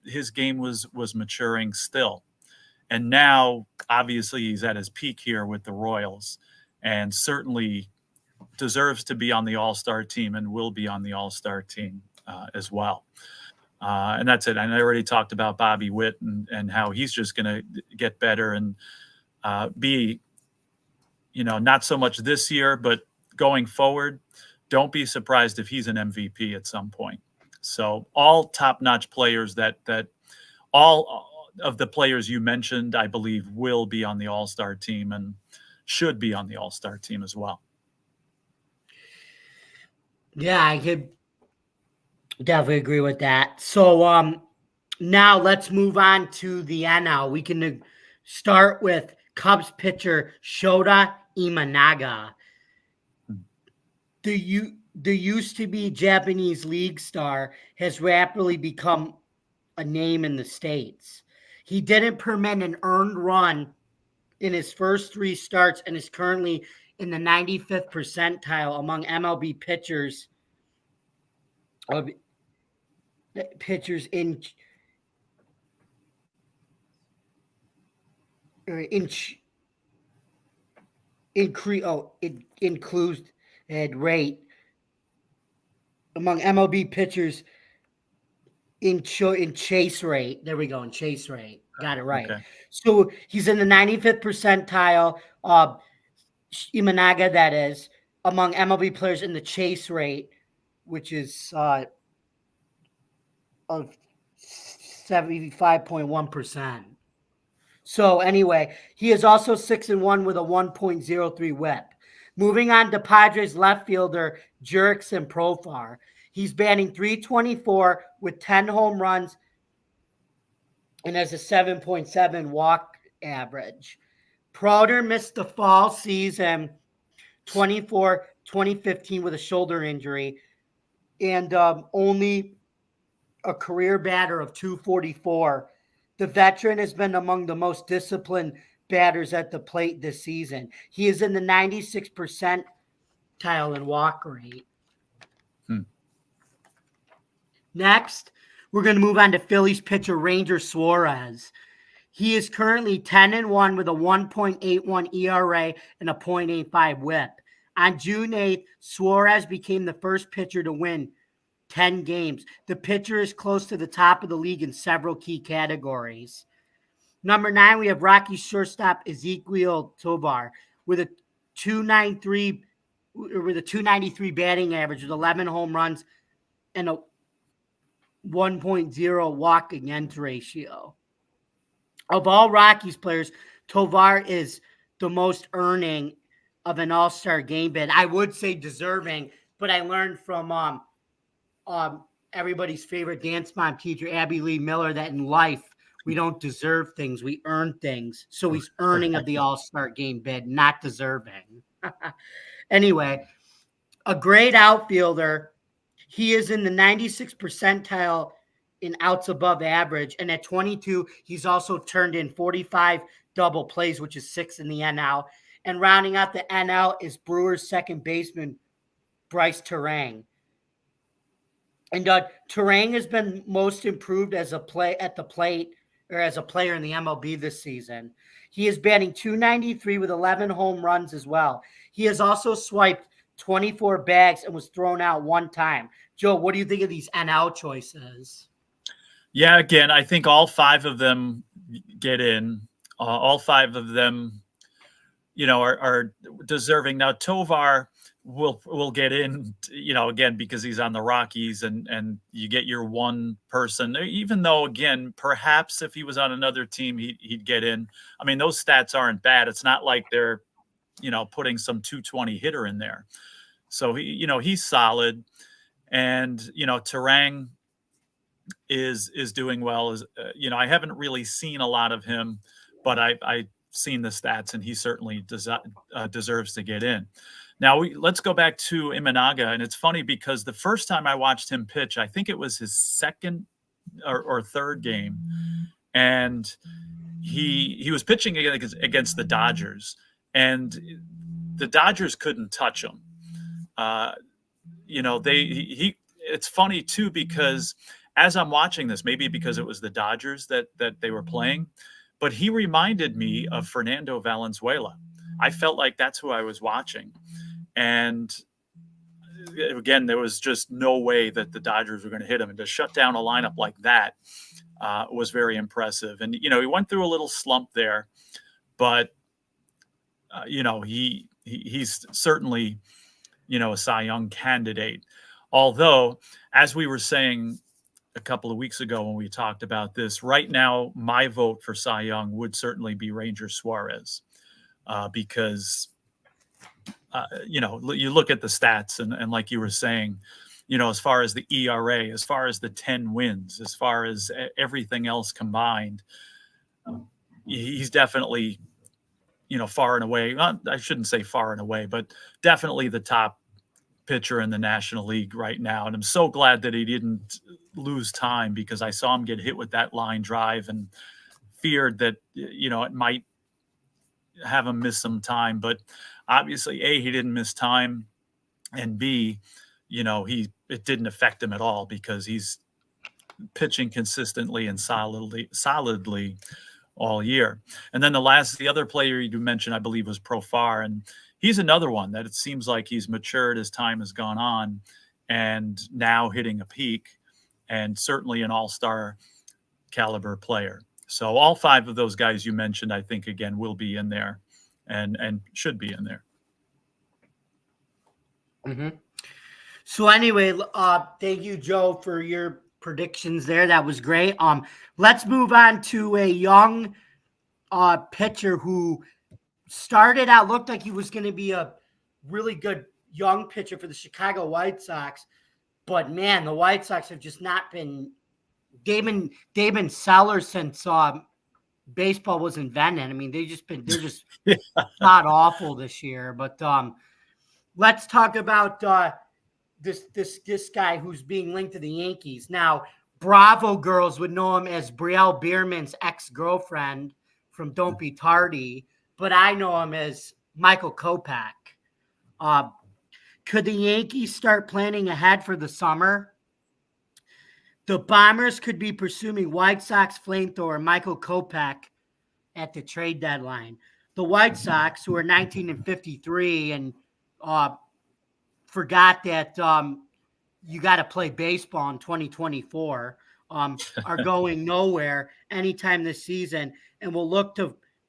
his game was maturing still. And now, obviously, he's at his peak here with the Royals, and certainly deserves to be on the All-Star team and will be on the All-Star team as well. And that's it. And I already talked about Bobby Witt and how he's just going to get better and be, not so much this year, but going forward, don't be surprised if he's an MVP at some point. So all top-notch players that all of the players you mentioned, I believe, will be on the All-Star team and should be on the All-Star team as well. Yeah, I could definitely agree with that. So now let's move on to the NL. We can start with Cubs pitcher Shota Imanaga. The used to be Japanese league star has rapidly become a name in the States. He didn't permit an earned run in his first 3 starts and is currently in the 95th percentile among MLB pitchers in it includes rate among MLB pitchers in chase rate. There we go, in chase rate. Got it right. Okay. So he's in the 95th percentile. Imanaga, that is, among MLB players in the chase rate, which is of 75.1%. So anyway, he is also 6-1 with a 1.03 whip. Moving on to Padres left fielder Jurickson Profar. He's batting .324 with 10 home runs and has a 7.7 walk average. Prouder missed the fall season 2015 with a shoulder injury, and only a career batter of .244. The veteran has been among the most disciplined batters at the plate this season. He is in the 96th percentile in walk rate. Next, we're going to move on to Phillies pitcher Ranger Suarez. He is currently 10-1 with a 1.81 ERA and a .85 whip. On June 8th, Suarez became the first pitcher to win 10 games. The pitcher is close to the top of the league in several key categories. Number 9, we have Rocky shortstop Ezequiel Tovar with a 293 batting average with 11 home runs and a 1.0 walk against ratio. Of all Rockies players, Tovar is the most earning of an all-star game bid. I would say deserving, but I learned from everybody's favorite dance mom teacher, Abby Lee Miller, that in life we don't deserve things, we earn things. So he's earning of the all-star game bid, not deserving. Anyway, a great outfielder. He is in the 96th percentile in outs above average. And at 22, he's also turned in 45 double plays, which is 6 in the NL. And rounding out the NL is Brewers second baseman Bryce Terang. And Terang has been most improved as a player in the MLB this season. He is batting .293 with 11 home runs as well. He has also swiped 24 bags and was thrown out 1 time. Joe, what do you think of these NL choices? Yeah, again, I think all 5 of them get in. All 5 of them, are deserving. Now, Tovar will get in, again, because he's on the Rockies and you get your one person, even though, again, perhaps if he was on another team, he'd get in. I mean, those stats aren't bad. It's not like they're, putting some 220 hitter in there. So he's solid. And, Terang is doing well. I haven't really seen a lot of him, but I've seen the stats, and he certainly deserves to get in. Now, let's go back to Imanaga, and it's funny because the first time I watched him pitch, I think it was his second or third game, and he was pitching against the Dodgers, and the Dodgers couldn't touch him. It's funny too, because as I'm watching this, maybe because it was the Dodgers that they were playing, but he reminded me of Fernando Valenzuela. I felt like that's who I was watching. And again, there was just no way that the Dodgers were going to hit him. And to shut down a lineup like that was very impressive. And, he went through a little slump there, but, he's certainly, a Cy Young candidate. Although, as we were saying a couple of weeks ago when we talked about this, right now, my vote for Cy Young would certainly be Ranger Suarez because, you look at the stats and like you were saying, as far as the ERA, as far as the 10 wins, as far as everything else combined, he's definitely, far and away. I shouldn't say far and away, but definitely the top pitcher in the National League right now. And I'm so glad that he didn't lose time, because I saw him get hit with that line drive and feared that, it might have him miss some time. But obviously, A, he didn't miss time, and B, it didn't affect him at all because he's pitching consistently and solidly all year. And then the other player you mentioned, I believe, was Profar, and he's another one that it seems like he's matured as time has gone on, and now hitting a peak, and certainly an all-star caliber player. So all 5 of those guys you mentioned, I think, again, will be in there and should be in there. Mm-hmm. So anyway, thank you, Joe, for your predictions there. That was great. Let's move on to a young pitcher who started out, looked like he was going to be a really good young pitcher for the Chicago White Sox. But man, the White Sox have just not been. They've been sellers since baseball was invented. I mean, they're just Yeah. not awful this year. But let's talk about this guy who's being linked to the Yankees. Now, Bravo girls would know him as Brielle Bierman's ex-girlfriend from Don't Be Tardy, but I know him as Michael Kopech. Could the Yankees start planning ahead for the summer? The Bombers could be pursuing White Sox flamethrower Michael Kopech at the trade deadline. The White Sox, who are 19-53 and forgot that you got to play baseball in 2024, are going nowhere anytime this season, and will look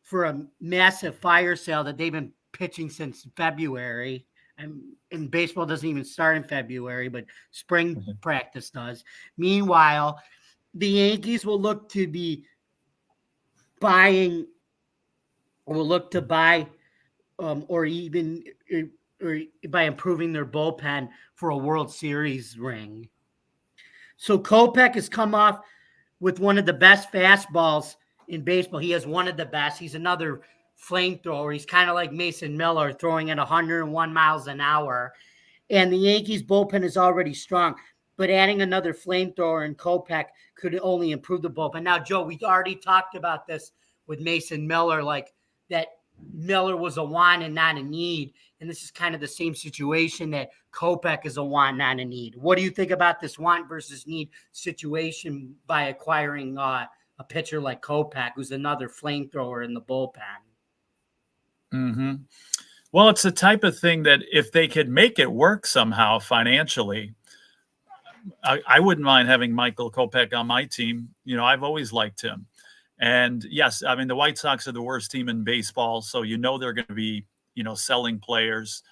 for a massive fire sale that they've been pitching since February. And baseball doesn't even start in February, but spring practice does. Meanwhile, the Yankees will look to buy, or even or by improving their bullpen for a World Series ring. So Kopech has come off with one of the best fastballs in baseball. He has one of the best. He's another flamethrower. He's kind of like Mason Miller, throwing at 101 miles an hour. And the Yankees bullpen is already strong, but adding another flamethrower in Kopech could only improve the bullpen. Now, Joe, we already talked about this with Mason Miller, like that Miller was a want and not a need. And this is kind of the same situation, that Kopech is a want, not a need. What do you think about this want versus need situation by acquiring a pitcher like Kopech, who's another flamethrower in the bullpen? Mm-hmm. Well, it's the type of thing that if they could make it work somehow financially, I wouldn't mind having Michael Kopech on my team. I've always liked him. And yes, I mean, the White Sox are the worst team in baseball, so they're going to be, selling players.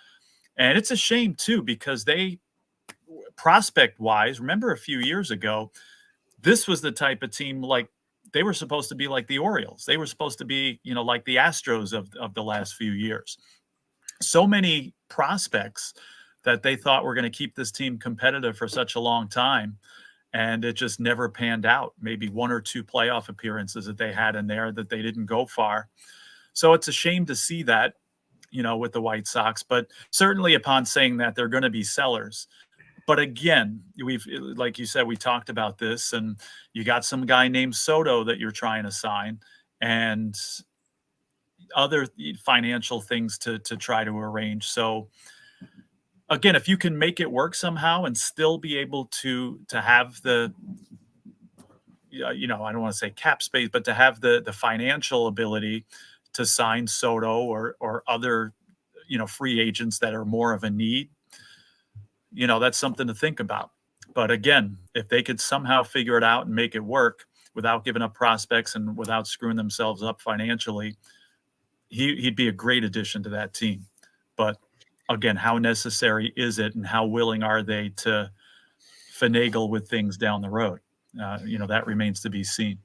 And it's a shame, too, because they, prospect-wise, remember a few years ago, this was the type of team, like, they were supposed to be like the Orioles. They were supposed to be, like the Astros of the last few years. So many prospects that they thought were going to keep this team competitive for such a long time. And it just never panned out. Maybe 1 or 2 playoff appearances that they had in there that they didn't go far. So it's a shame to see that, with the White Sox. But certainly upon saying that, they're going to be sellers. But again, like you said, we talked about this, and you got some guy named Soto that you're trying to sign, and other financial things to try to arrange. So again, if you can make it work somehow and still be able to have the, I don't want to say cap space, but to have the financial ability to sign Soto or other, free agents that are more of a need, that's something to think about. But again, if they could somehow figure it out and make it work without giving up prospects and without screwing themselves up financially, he'd be a great addition to that team. But again, how necessary is it, and how willing are they to finagle with things down the road? That remains to be seen.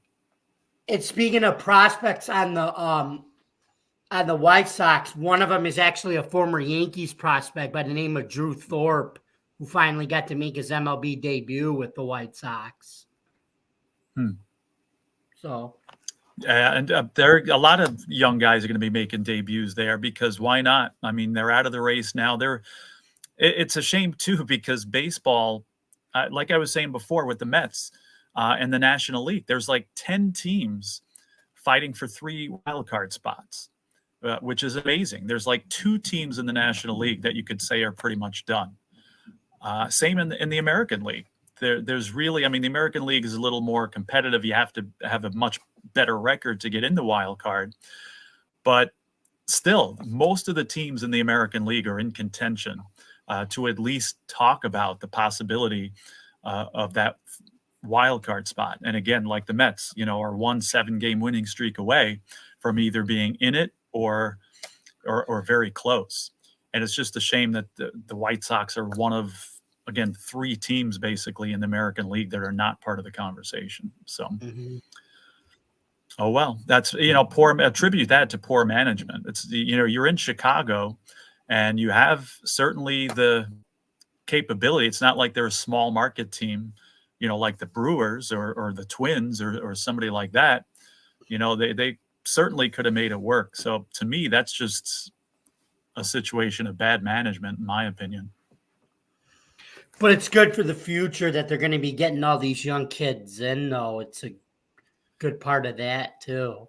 And speaking of prospects on the White Sox, one of them is actually a former Yankees prospect by the name of Drew Thorpe, who finally got to make his MLB debut with the White Sox. So. And there a lot of young guys are going to be making debuts there, because why not? I mean, they're out of the race now. It's a shame too, because baseball, like I was saying before with the Mets and the National League, there's like 10 teams fighting for 3 wild card spots. which is amazing. There's like 2 teams in the National League that you could say are pretty much done. Same in the American League. There's really, I mean, the American League is a little more competitive. You have to have a much better record to get in the wild card. But still, most of the teams in the American League are in contention to at least talk about the possibility of that wild card spot. And again, like the Mets, are 1 7-game winning streak away from either being in it or very close. And it's just a shame that the White Sox are one of, again, 3 teams basically in the American League that are not part of the conversation. So, oh well, that's poor. Attribute that to poor management. It's you're in Chicago, and you have certainly the capability. It's not like they're a small market team, like the Brewers or the Twins or somebody like that. They certainly could have made it work. So to me, that's just a situation of bad management, in my opinion. But it's good for the future that they're going to be getting all these young kids in, though. It's a good part of that, too.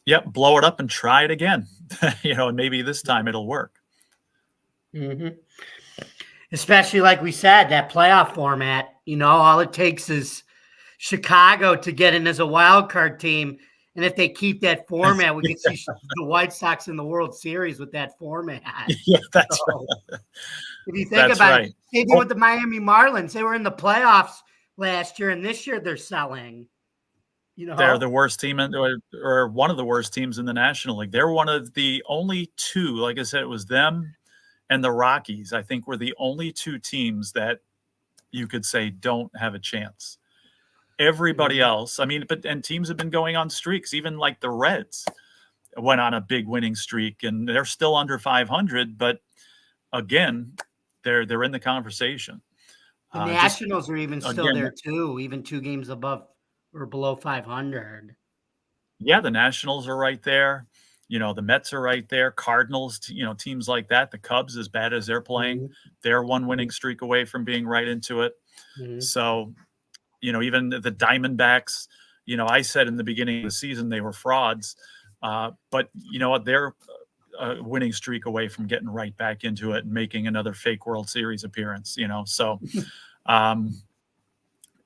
Yep, blow it up and try it again. And maybe this time it'll work. Especially, like we said, that playoff format. All it takes is Chicago to get in as a wild card team. And if they keep that format, we could see the White Sox in the World Series with that format. Yeah, that's right. If you think about it, maybe with the Miami Marlins, they were in the playoffs last year, and this year they're selling. They're the worst team or one of the worst teams in the National League. They're one of the only 2, like I said, it was them and the Rockies, I think, were the only 2 teams that you could say don't have a chance. Everybody else, I mean, and teams have been going on streaks. Even like the Reds went on a big winning streak, and they're still under 500. But again, they're in the conversation. The Nationals are even still there too, even 2 games above or below 500. Yeah, the Nationals are right there. The Mets are right there. Cardinals, teams like that. The Cubs, as bad as they're playing, they're 1 winning streak away from being right into it. So. Even the Diamondbacks, I said in the beginning of the season they were frauds, but they're a winning streak away from getting right back into it and making another fake World Series appearance. So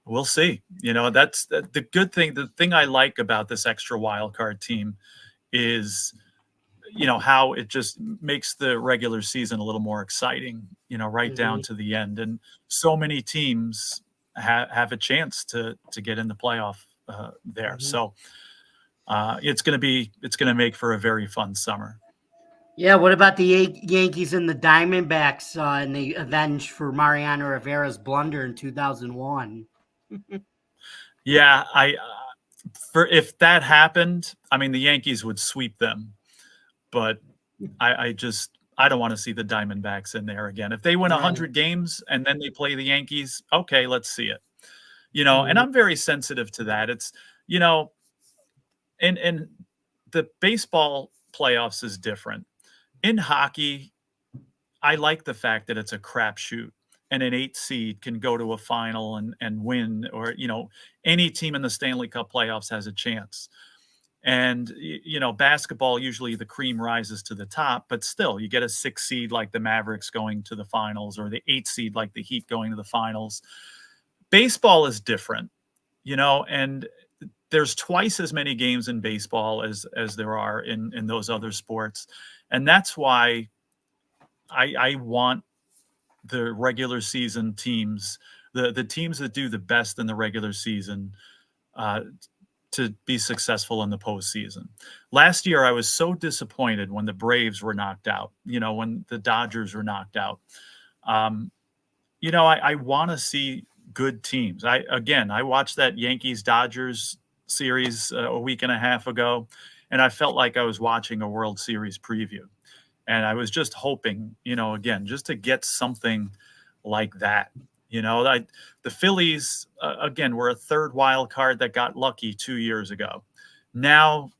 we'll see. That's the good thing. The thing I like about this extra wild card team is, how it just makes the regular season a little more exciting. Right down to the end, and so many teams have a chance to get in the playoff there. So it's going to make for a very fun summer. Yeah. What about the Yankees and the Diamondbacks and the avenge for Mariano Rivera's blunder in 2001? Yeah. If that happened, I mean, the Yankees would sweep them, but I don't want to see the Diamondbacks in there again. If they win 100 games and then they play the Yankees, okay, let's see it. And I'm very sensitive to that. It's, and the baseball playoffs is different. In hockey, I like the fact that it's a crapshoot and an 8 seed can go to a final and win, or, any team in the Stanley Cup playoffs has a chance. And, basketball, usually the cream rises to the top, but still you get a 6 seed like the Mavericks going to the finals, or the 8 seed like the Heat going to the finals. Baseball is different, and there's twice as many games in baseball as there are in those other sports. And that's why I want the regular season teams, the teams that do the best in the regular season, to be successful in the postseason. Last year, I was so disappointed when the Braves were knocked out, when the Dodgers were knocked out. I want to see good teams. I watched that Yankees-Dodgers series a week and a half ago, and I felt like I was watching a World Series preview. And I was just hoping, again, just to get something like that. The Phillies, again, were a 3rd wild card that got lucky 2 years ago. Now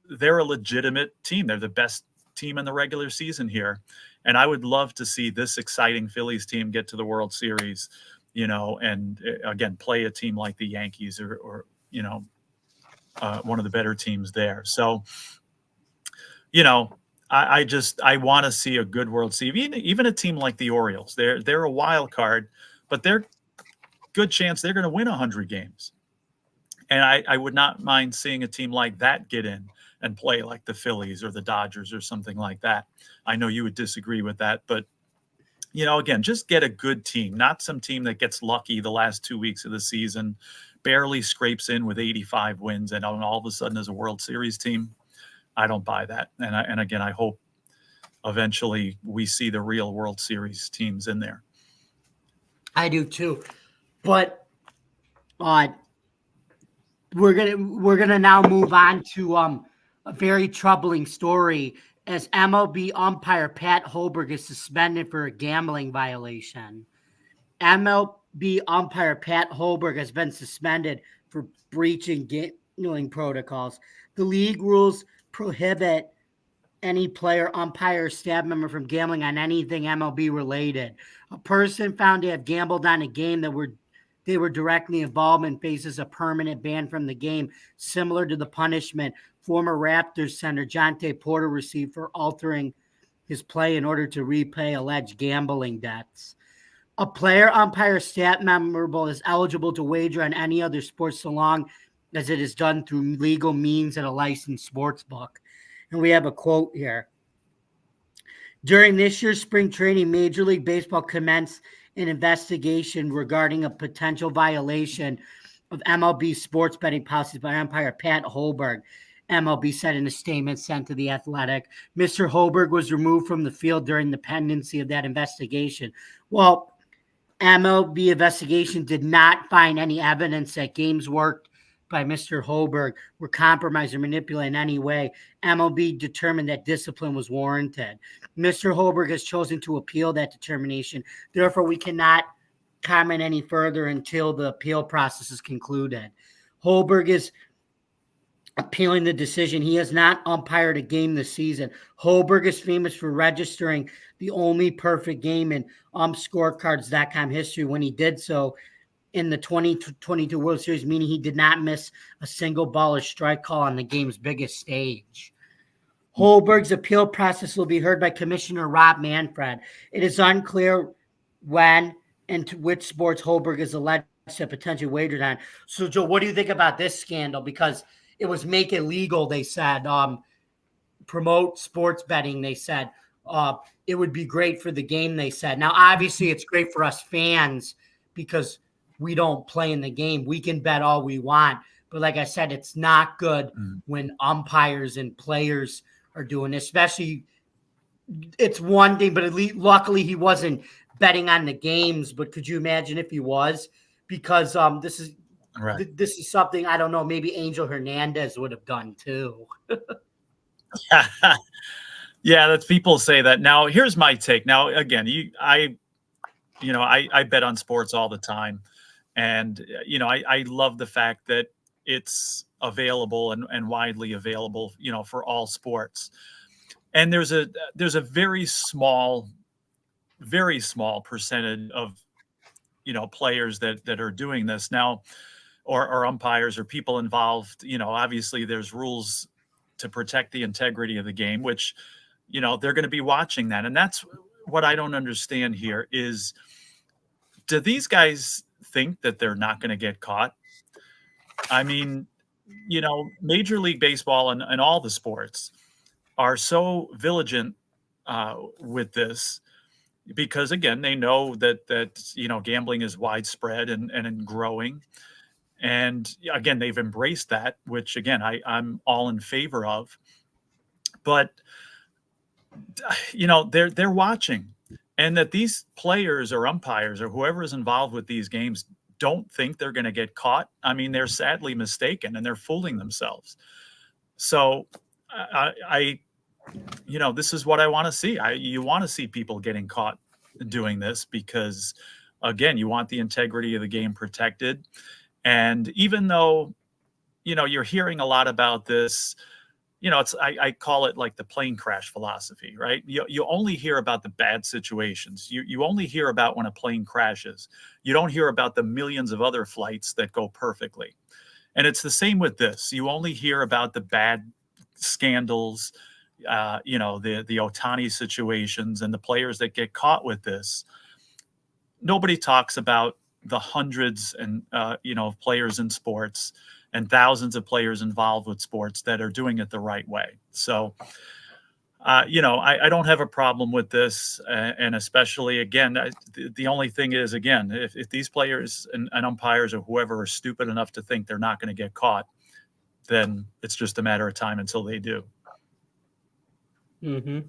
they're a legitimate team. They're the best team in the regular season here. And I would love to see this exciting Phillies team get to the World Series, and again, play a team like the Yankees or one of the better teams there. So, you know, I want to see a good World Series. Even a team like the Orioles, they're a wild card, but they're good chance they're going to win 100 games. And I would not mind seeing a team like that get in and play like the Phillies or the Dodgers or something like that. I know you would disagree with that, but again, just get a good team, not some team that gets lucky the last 2 weeks of the season, barely scrapes in with 85 wins, and all of a sudden is a World Series team. I don't buy that. And again, I hope eventually we see the real World Series teams in there. I do too. But we're gonna now move on to a very troubling story as MLB umpire Pat Holberg is suspended for a gambling violation. MLB umpire Pat Holberg has been suspended for breaching gambling protocols. The league rules prohibit any player, umpire, or staff member from gambling on anything MLB related. A person found to have gambled on a game they were directly involved in faces a permanent ban from the game, similar to the punishment former Raptors center Jonte Porter received for altering his play in order to repay alleged gambling debts. A player, umpire, staff member is eligible to wager on any other sport so long as it is done through legal means at a licensed sports book. And we have a quote here. During this year's spring training, Major League Baseball commenced an investigation regarding a potential violation of MLB sports betting policies by umpire Pat Holberg. MLB said in a statement sent to The Athletic. Mr. Holberg was removed from the field during the pendency of that investigation. Well, MLB investigation did not find any evidence that games worked by Mr. Holberg were compromised or manipulated in any way. MLB determined that discipline was warranted. Mr. Holberg has chosen to appeal that determination. Therefore, we cannot comment any further until the appeal process is concluded. Holberg is appealing the decision. He has not umpired a game this season. Holberg is famous for registering the only perfect game in scorecards.com history when he did so in the 2022 World Series, meaning he did not miss a single ball or strike call on the game's biggest stage. Holberg's appeal process will be heard by Commissioner Rob Manfred. It is unclear when and to which sports Holberg is alleged to potentially wagered on. So, Joe, what do you think about this scandal? Because it was make it legal, they said, promote sports betting, they said. It would be great for the game, they said. Now, obviously, it's great for us fans because we don't play in the game. We can bet all we want. But like I said, it's not good when umpires and players are doing, especially it's one thing, but at least luckily he wasn't betting on the games. But could you imagine if he was? Because this is something, I don't know, maybe Angel Hernandez would have done too. Yeah, that's people say that. Now, here's my take. Now, again, I bet on sports all the time. And, I love the fact that it's available and widely available, for all sports. And there's a very small percentage of, players that are doing this now, or umpires or people involved. Obviously there's rules to protect the integrity of the game, which, they're going to be watching that. And that's what I don't understand here is, do these guys think that they're not going to get caught? I mean, Major League Baseball and all the sports are so vigilant with this because, again, they know that gambling is widespread and growing. And again, they've embraced that, which again, I'm all in favor of. But they're watching, and that these players or umpires or whoever is involved with these games don't think they're going to get caught. I mean, they're sadly mistaken and they're fooling themselves. So this is what I want to see. You want to see people getting caught doing this because, again, you want the integrity of the game protected. And even though, you're hearing a lot about this, I call it like the plane crash philosophy, right? You only hear about the bad situations. You only hear about when a plane crashes. You don't hear about the millions of other flights that go perfectly. And it's the same with this. You only hear about the bad scandals, the Ohtani situations and the players that get caught with this. Nobody talks about the hundreds and of players in sports and thousands of players involved with sports that are doing it the right way. So, I don't have a problem with this, and especially again, the only thing is again, if these players and umpires or whoever are stupid enough to think they're not going to get caught, then it's just a matter of time until they do. Mm-hmm.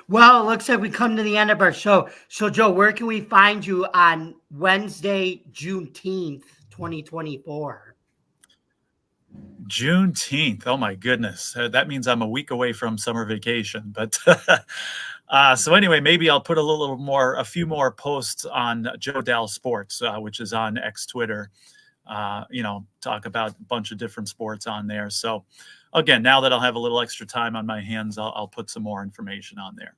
Well, it looks like we come to the end of our show. So, Joe, where can we find you on Wednesday, Juneteenth, 2024? Juneteenth. Oh my goodness. That means I'm a week away from summer vacation. But so anyway, maybe I'll put a few more posts on Joe Dal Sports, which is on X Twitter. Talk about a bunch of different sports on there. So again, now that I'll have a little extra time on my hands, I'll put some more information on there.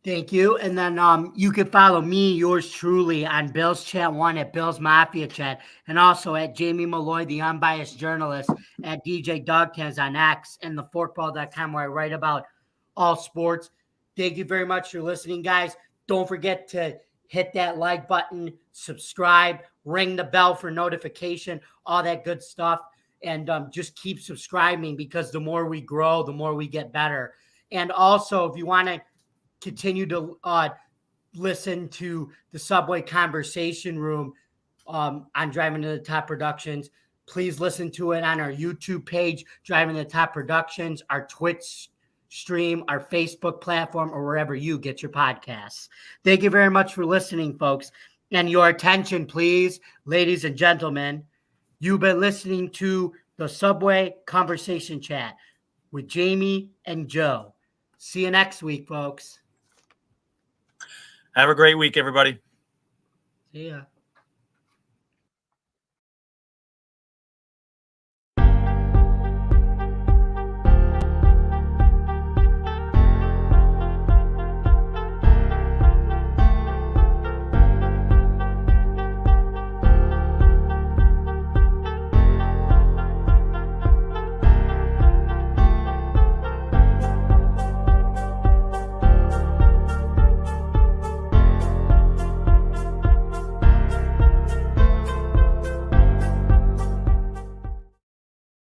Thank you. And then you can follow me, yours truly, on Bill's Chat 1 at Bill's Mafia Chat, and also at Jamie Malloy, the unbiased journalist, at DJ Dogtans on X, and theforkball.com, where I write about all sports. Thank you very much for listening, guys. Don't forget to hit that like button, subscribe, ring the bell for notification, all that good stuff. And just keep subscribing, because the more we grow, the more we get better. And also, if you want to continue to listen to the Subway Conversation Room on Driving to the Top Productions, please listen to it on our YouTube page, Driving to the Top Productions, our Twitch stream, our Facebook platform, or wherever you get your podcasts. Thank you very much for listening, folks. And your attention, please, ladies and gentlemen. You've been listening to the Subway Conversation Chat with Jamie and Joe. See you next week, folks. Have a great week, everybody. See ya.